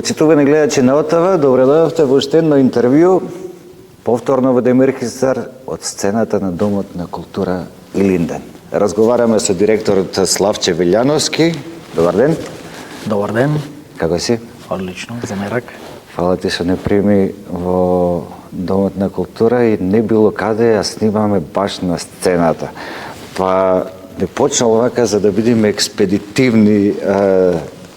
Почитувани гледачи на ОТВ, добре дојдовте во уште едно интервју, повторно во Демирхисар, од сцената на Домот на култура Илинден. Разговараме со директорот Славче Вилјановски. Добар ден. Добар ден. Како си? Одлично, за мерак. Фала ти што не прими во Домот на култура и не било каде, а снимаме баш на сцената. Па не почнал вака за да бидеме експедитивни.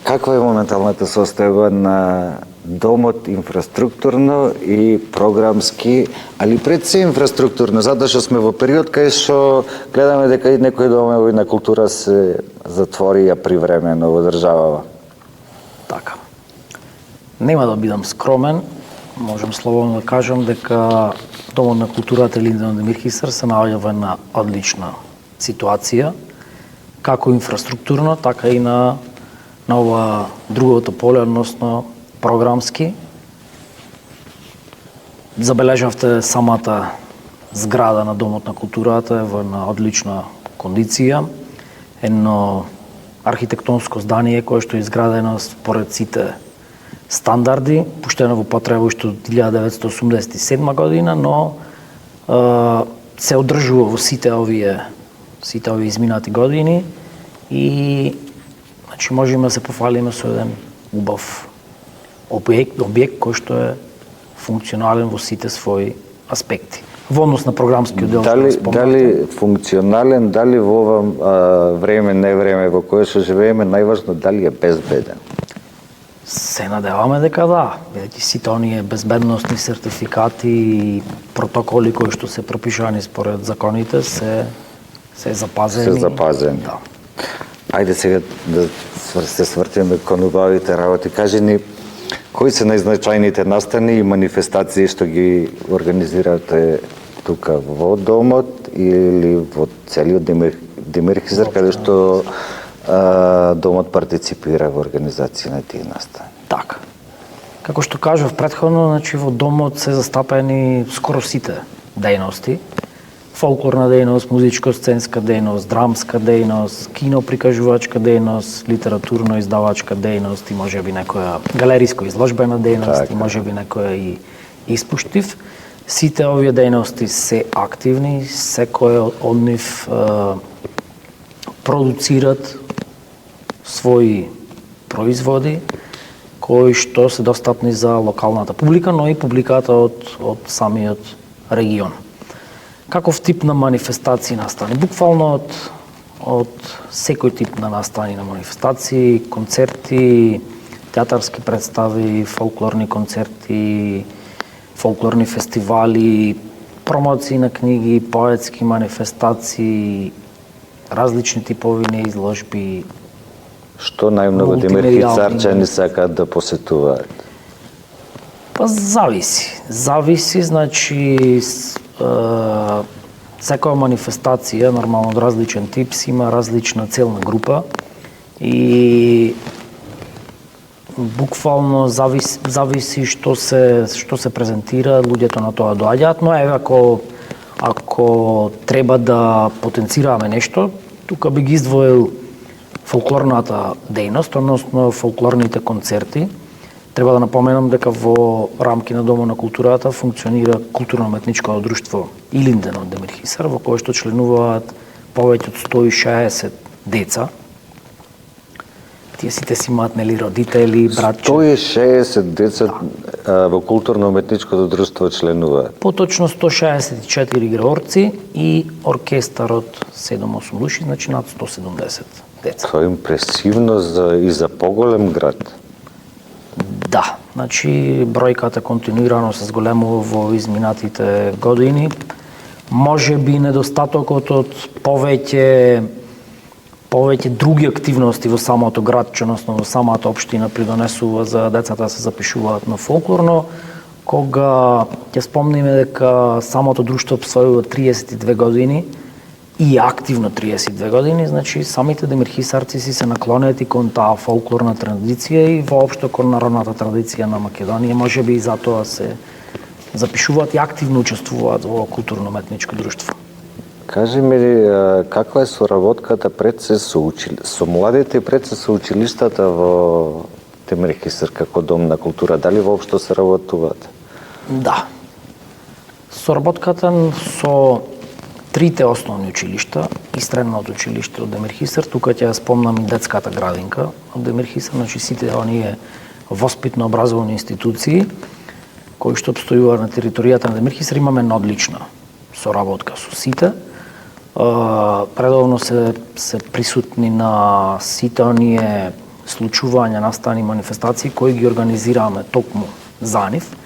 Каква е моменталната состојба на домот инфраструктурно и програмски, али пред се инфраструктурно, затоа што сме во период кај што гледаме дека и некои домови на култура се затворија привремено во државава. Така. Нема да бидам скромен, можам слободно да кажам дека Домот на културата Илинден Демирхисар се наоѓа во една одлична ситуација, како инфраструктурно, така и на ова другото поле, односно програмски. Забележавте самата зграда на Домот на културата е во една одлична кондиција, едно архитектонско здание кое што е изградено според сите стандарди, пуштено во потреба уште од 1987 година, но се одржува во сите овие изминати години и значи можеме да се пофалиме со еден убав објект кој што е функционален во сите своји аспекти. Во однос на програмскиот дел, дали функционален, дали во ова време, не време во кое што живееме, најважно дали е безбеден? Се надеваме дека да, бидејќи сите оние безбедносни сертификати и протоколи кои што се пропишани според законите се запазени. Се запазени. Да. Ајде сега да се свртиме кон убавите работи. Кажи ни, кои се најзначајните настани и манифестации што ги организирате тука во домот или во целиот Демирхисар, каде што домот партиципира во организација на тие настани? Така. Како што кажав претходно, значи во домот се застапени скоро сите дејности. Фолклорна дејност, музичко-сценска дејност, драмска дејност, кино-прикажувачка дејност, литературно-издавачка дејност и можеби некоја галериско-изложбена дејност и можеби некоја и испуштив. Сите овие дејности се активни, секој од нив продуцират своји производи кои што се достапни за локалната публика, но и публиката од самиот регион. Каков тип на манифестации настани? Буквално од секој тип на настани на манифестации, концерти, театарски представи, фолклорни концерти, фолклорни фестивали, промоции на книги, поетски манифестации, различни типови неизложби. Што најмногу демирхисарчани сакаат да посетуваат? Па зависи, значи секоја манифестација, нормално од различен тип, си има различна целна група и буквално зависи што се презентира, луѓето на тоа доаѓаат, но еве ако треба да потенцираме нешто, тука би ги издвоил фолклорната дејност, односно фолклорните концерти. Треба да напоменам дека во рамки на Домот на културата функционира културно-уметничко друштво Илинден од Демирхисар, во кое што членуваат повеќе од 160 деца. Тие сите си имаат родители, братче. 160 деца во културно-уметничкото друштво членуваат. Поточно 164 греорци и оркестарот 7-8 души, значи над 170 деца. Тоа е импресивно и за поголем град. Да, значи бројката континуирано се зголемува во изминатите години. Може би недостатокот од повеќе други активности во самото градче, односно во самата општина придонесува за децата да се запишуваат на фолклорно, кога ќе спомниме дека самото друштво обстојува 32 години и активно 32 години, значи самите демирхисарци си се наклонети кон таа фолклорна традиција и воопшто кон народната традиција на Македонија, можеби и затоа се запишуваат и активно учествуваат во културно-уметничко друштво. Кажи ми, каква е соработката со младите пред се со училиштата во Демирхисар како дом на култура? Дали воопшто се работуваат? Да. Соработката со трите основни училишта и средното училиште од Демирхисар, тука ќе ја спомнам и детската градинка од Демирхисар, значи сите оние воспитно-образовни институции кои што обстојуваат на територијата на Демирхисар, имаме една одлична соработка со сите. Редовно се присутни на сите оние случувања, настани манифестации кои ги организираме токму за нив.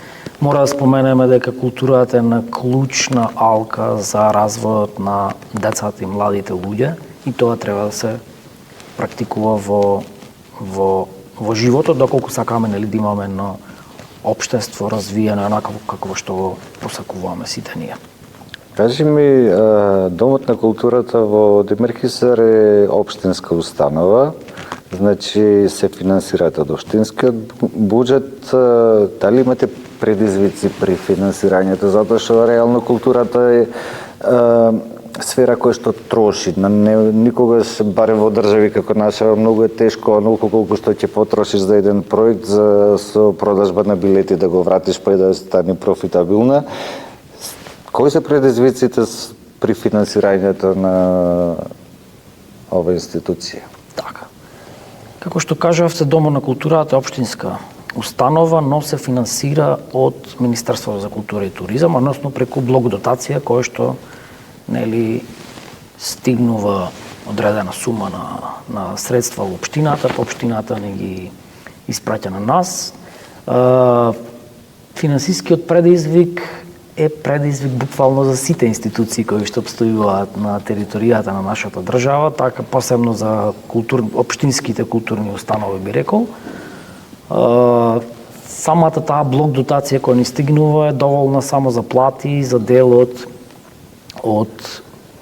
Мора да споменеме дека културата е на клучна алка за развојот на децата и младите луѓе и тоа треба да се практикува во животот, доколку сакаме да имаме едно општество развиено онака како што го посакуваме сите ние. Кажи ми, Домот на културата во Демирхисар е општинска установа, значи се финансираат од општинскиот буџет. Дали имате предизвици при финансирањето, затоа што реално културата е сфера која што троши. Никогаш, барем во држави како наша, многу е тешко онолку колку што ќе потрошиш за еден проект со продажба на билети да го вратиш па и да стане профитабилна. Кои се предизвиците при финансирањето на ова институција? Така. Како што кажавте, Домот на културата е општинска установа, но се финансира од Министерството за култура и туризам, односно преку блок дотација која што стигнува одредена сума на средства во општината, па општината не ги испраќа на нас. Финансискиот предизвик е предизвик буквално за сите институции кои што обстојуваат на територијата на нашата држава, така посебно за општинските културни установи би рекол. Самата таа блок дотација која ни стигнува е доволна само за плати, за делот од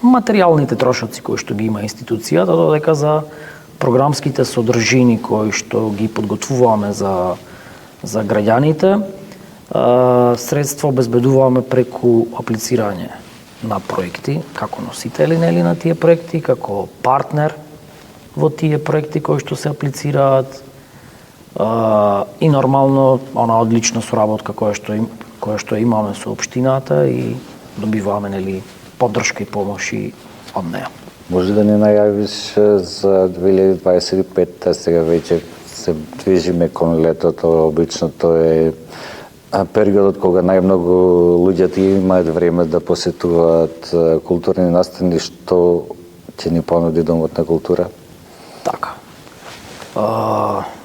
материјалните трошоци кои што ги има институцијата, додека за програмските содржини кои што ги подготвуваме за граѓаните, средства обезбедуваме преку аплицирање на проекти, како носители на тие проекти, како партнер во тие проекти кои што се аплицираат, и нормално она одлична соработка која што имаме со општината и добиваме поддршка и помоши од неа. Може да не најавиш за 2025, сега веќе се движиме кон летото, обично тоа е периодот кога најмногу луѓето имаат време да посетуваат културни настани, што ќе ни понуди Домот на култура? Така.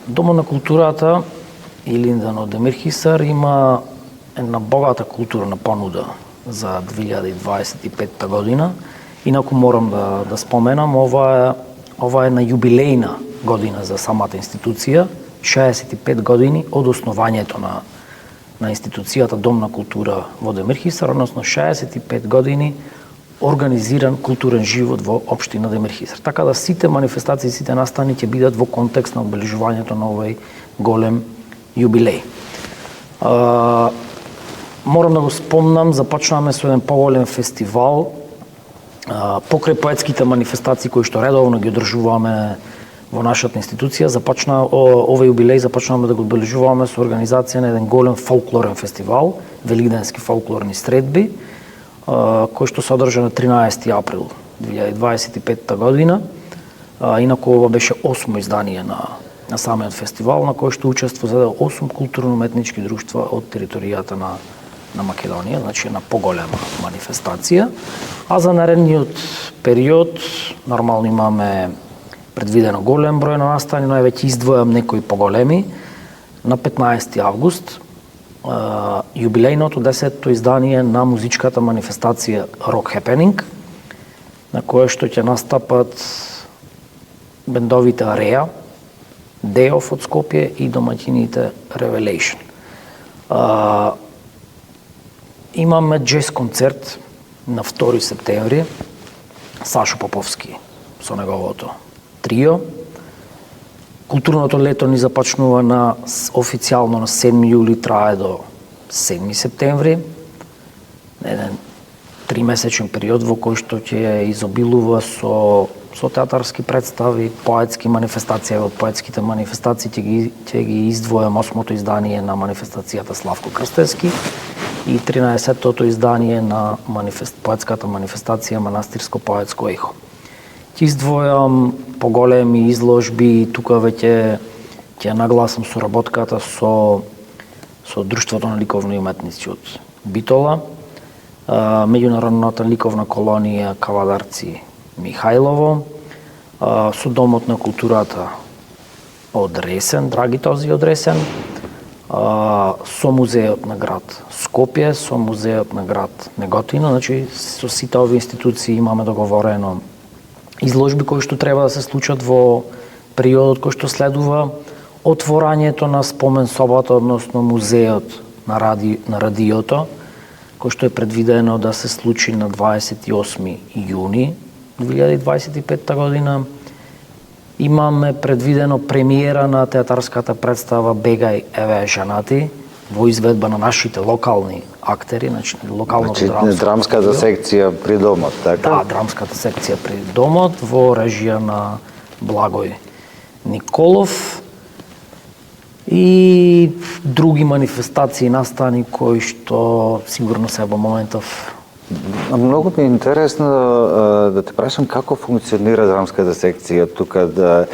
Домот на културата Илинден од Демирхисар има една богата културна понуда за 2025 година. Инаку морам да споменам, ова е на јубилејна година за самата институција, 65 години од основањето на институцијата Дом на култура во Демирхисар, односно 65 години организиран културен живот во општина Демирхисар. Така да сите манифестации, сите настани ќе бидат во контекст на обележувањето на овој голем јубилеј. Морам да го спомнам, започнаваме со еден поголем фестивал покрај поетските манифестации кои што редовно ги одржуваме во нашата институција. Овој јубилеј започнаваме да го обележуваме со организација на еден голем фолклорен фестивал, велигденски фолклорни средби, кој што се одржа на 13 април 2025 година. Инаку ова беше 8 издание на самиот фестивал, на кој што учествува 8 културно-уметнички друштва од територијата на Македонија, значи една поголема манифестација. А за наредниот период нормално имаме предвидено голем број на настани, но веќе издвојам некои поголеми. На 15 август јубилејното 10-то издание на музичката манифестација Rock Happening, на кое што ќе настапат бендовите Ареа, Деов од Скопје и домаќините Revelation. Имаме джез концерт на 2 септември, Сашо Поповски со неговото трио. Културното лето ни започнува официјално на 7 јули, трае до 7 септември. Еден 3-месечен период во кој што ќе изобилува со со театарски представи, поетски манифестации. Од поетските манифестации ќе ги издвојам 8-то издание на манифестацијата Славко Крстевски и 13-тото издание на поетската манифестација Манастирско поетско ехо. Ќе издвојам поголеми изложби, тука веќе ќе нагласам соработката со Друштвото на ликовни уметници од Битола, Меѓународната ликовна колонија Кавадарци Михајлово, со Домот на културата од Ресен, Драгитози од Ресен, со музејот на град Скопје, со музејот на град Неготино, значи со сите овие институции имаме договорено изложби кои што треба да се случат во периодот кој што следува, отворањето на спомен собата, односно музејот на радиото, кој што е предвидено да се случи на 28 јуни 2025 година. Имаме предвидено премиера на театарската представа Бегај, еве жанати, во изведба на нашите локални актери, значи локалното драмската секција при домот, така? Да, драмската секција при домот во режија на Благој Николов и други манифестации настани кои што сигурно се во моментов. Многу ми е интересно да те прашам како функционира драмската секција тука, да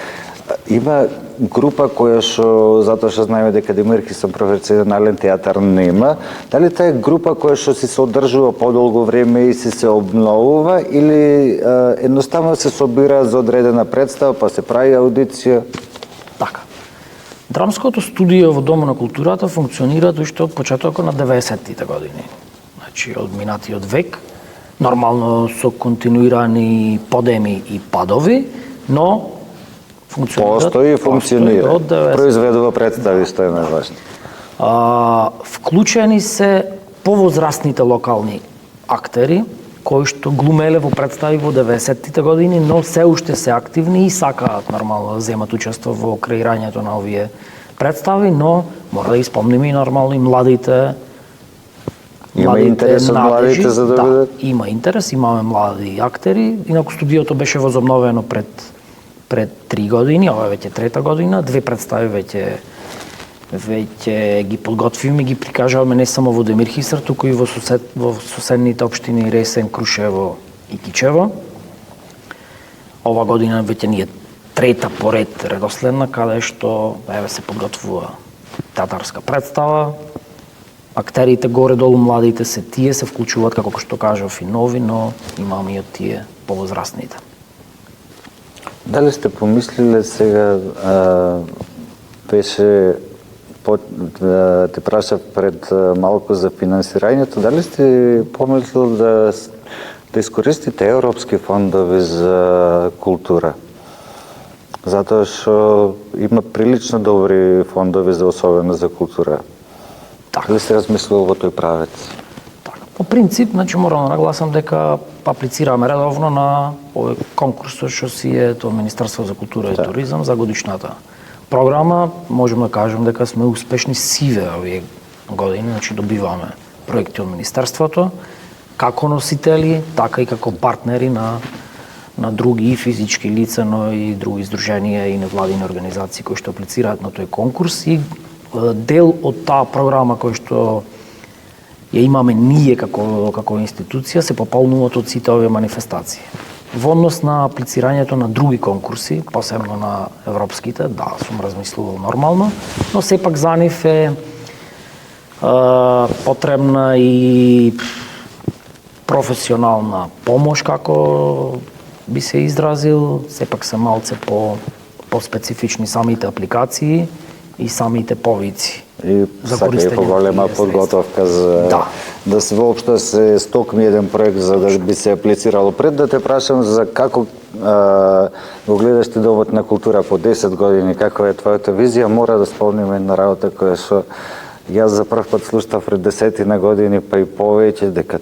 има група која што, затоа што знаеме дека Демирхисен професионален театар нема, дали таа група која што се одржува подолго време и се обновува или едноставно се собира за одредена представа па се прави аудиција? Така. Драмското студио во Домот на културата функционира уште од почетокот на 90-тите години. Значи од минатиот век, нормално со континуирани подеми и падови, но постои и функционира. Произведува представи, што е најважно. Вклучени се повозрастните локални актери кои што глумеле во представи во 90-тите години, но се уште се активни и сакаат нормално да земат учество во креирањето на овие представи, но мора да испомниме и нормално и младите. Има интерес од младите за да бидат? Да, има интерес, имаме млади актери. Инаку студиото беше возобновено пред 3 години, ова е веќе трета година, 2 представи веќе ги подготвиме и ги прикажаваме не само во Демирхисар, туку и во соседните општини Ресен, Крушево и Кичево. Ова година веќе ни е трета поред редоследна, каде што се подготвува театарска представа. Актерите горе-долу младите се тие, се вклучуваат, како што кажав, и нови, но имаме и од тие повозрастните. Дали сте помислиле сега, беше те прашав пред малку за финансирањето, дали сте помислили да искористите европски фондови за култура? Затоа што има прилично добри фондови за особено за култура. Дали сте размислили во тој правец? По принцип, значи морам да нагласам дека аплицираме редовно на овој конкурс што си е тоа Министерство за култура и туризам за годишната програма. Можем да кажем дека сме успешни сиве овие години, значи добиваме проекти од Министерството, како носители, така и како партнери на други физички лица, но и други издруженија и невладини организации кои што аплицираат на тој конкурс, и дел од таа програма кој што ја имаме ние како институција се пополнуваат од сите овие манифестации. Во однос на аплицирањето на други конкурси, посебно на европските, да, сум размислувал нормално, но сепак за нив е потребна и професионална помош, како би се изразил, сепак се малце по-специфични самите апликации и самите повици. И сака и поголема подготовка за да се воопшто се стокми еден проект за да би се аплицирало. Пред да те прашам за како го гледаш ти Домот на култура по 10 години, каква е твојата визија, мора да спомниме една работа која што јас за прв пат слушав пред 10 на години, па и повеќе, дека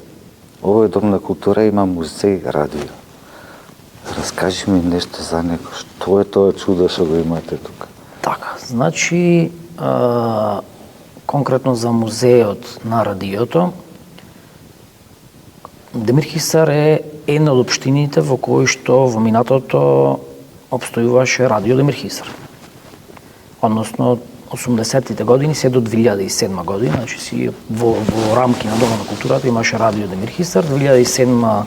овој Дом на култура има музеј радио. Раскажи ми нешто за него, што е тоа чудо што го имате тука? Така, значи конкретно за музејот на радиото, Демирхисар е една од општините во кои што во минатото обстојуваше радио Демир Хисар. Односно, 80-тите години се до 2007 година, значи си во рамки на Домот на културата имаше радио Демир Хисар. 2007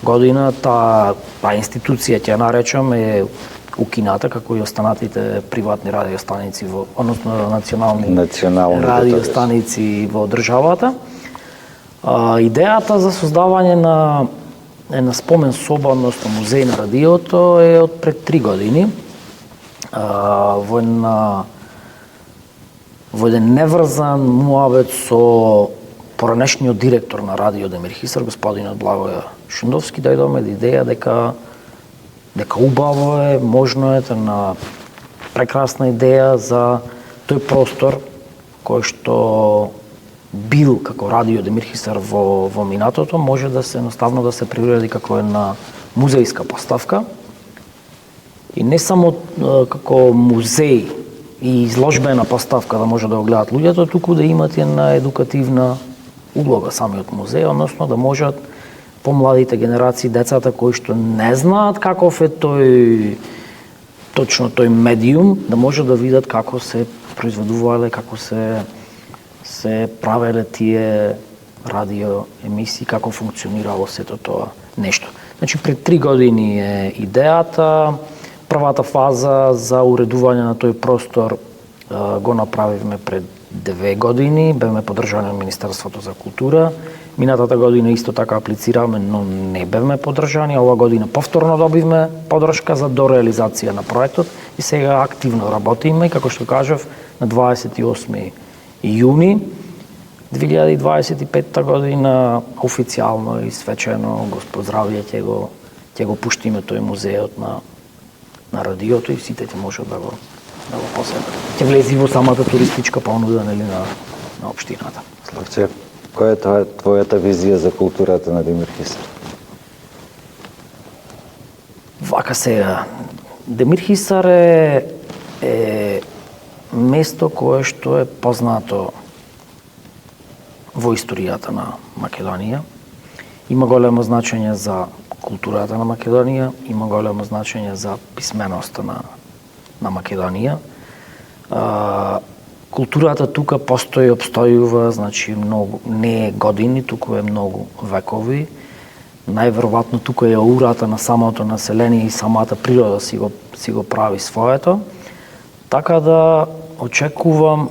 година таа институција, ќе ја наречам, е укината, како и останатите приватни радиостаници односно национални радиостаници во државата. Идејата за создавање на една спомен соба, односно музеј на радиото, е од пред 3 години. Во еден неврзан муабет со поранешниот директор на радио Демир Хисар, господинот Благоја Шундовски, дојдоме до идеја дека убаво е, можно е, на прекрасна идеја за тој простор кој што бил како радио Демир Хисар во минатото, може да се едноставно да се приуреди како една музејска поставка. И не само како музеј и изложбена поставка да може да го гледат луѓето, туку да имат една едукативна улога самиот музеј, односно да можат помладите генерации, децата кои што не знаат каков е точно тој медиум, да можат да видат како се произведувале, како се правеле тие радио емисии, како функционирало сето тоа нешто. Значи, пред 3 години е идејата. Првата фаза за уредување на тој простор го направивме пред 2 години, бевме поддржани од Министерството за култура. Минатата година исто така аплицираме, но не бевме поддржани. Ова година повторно добивме поддршка за дореализација на проектот и сега активно работиме. И како што кажав, на 28 јуни 2025 година официјално и свечено го поздравија ќе го пуштиме тој музејот на радиото и сите ќе можат да го посетат. Ќе влези во самата туристичка понуда на општината. Славче, која е твојата визија за културата на Демир Хисар? Вака сега, Демир Хисар е место кое што е познато во историјата на Македонија. Има големо значење за културата на Македонија, има големо значење за писменоста на Македонија. Културата тука постои, обстојува, значи многу, не е години, туку е многу векови. Најверојатно тука е аурата на самото население и самата природа си го прави своето. Така да очекувам,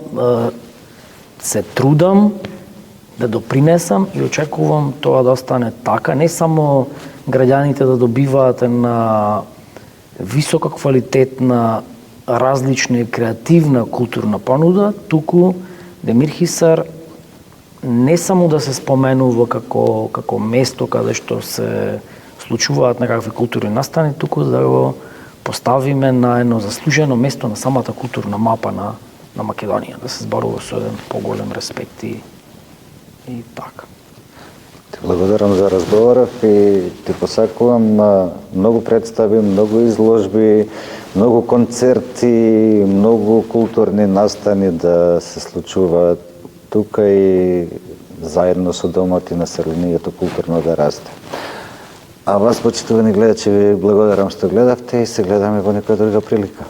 се трудам да допринесам и очекувам тоа да остане така. Не само граѓаните да добиваат на висока квалитетна, различна и креативна културна понуда, туку Демир Хисар не само да се споменува како место каде што се случуваат некакви културни настани, туку да го поставиме на едно заслужено место на самата културна мапа на Македонија, да се зборува со еден поголем респект и така. Ти благодарам за разговоров и ти посакувам многу представи, многу изложби, многу концерти, многу културни настани да се случуваат тука и заедно со домот и населението културно да расте. А вас, почитувани гледачи, ви благодарам што гледавте и се гледаме во некоја друга прилика.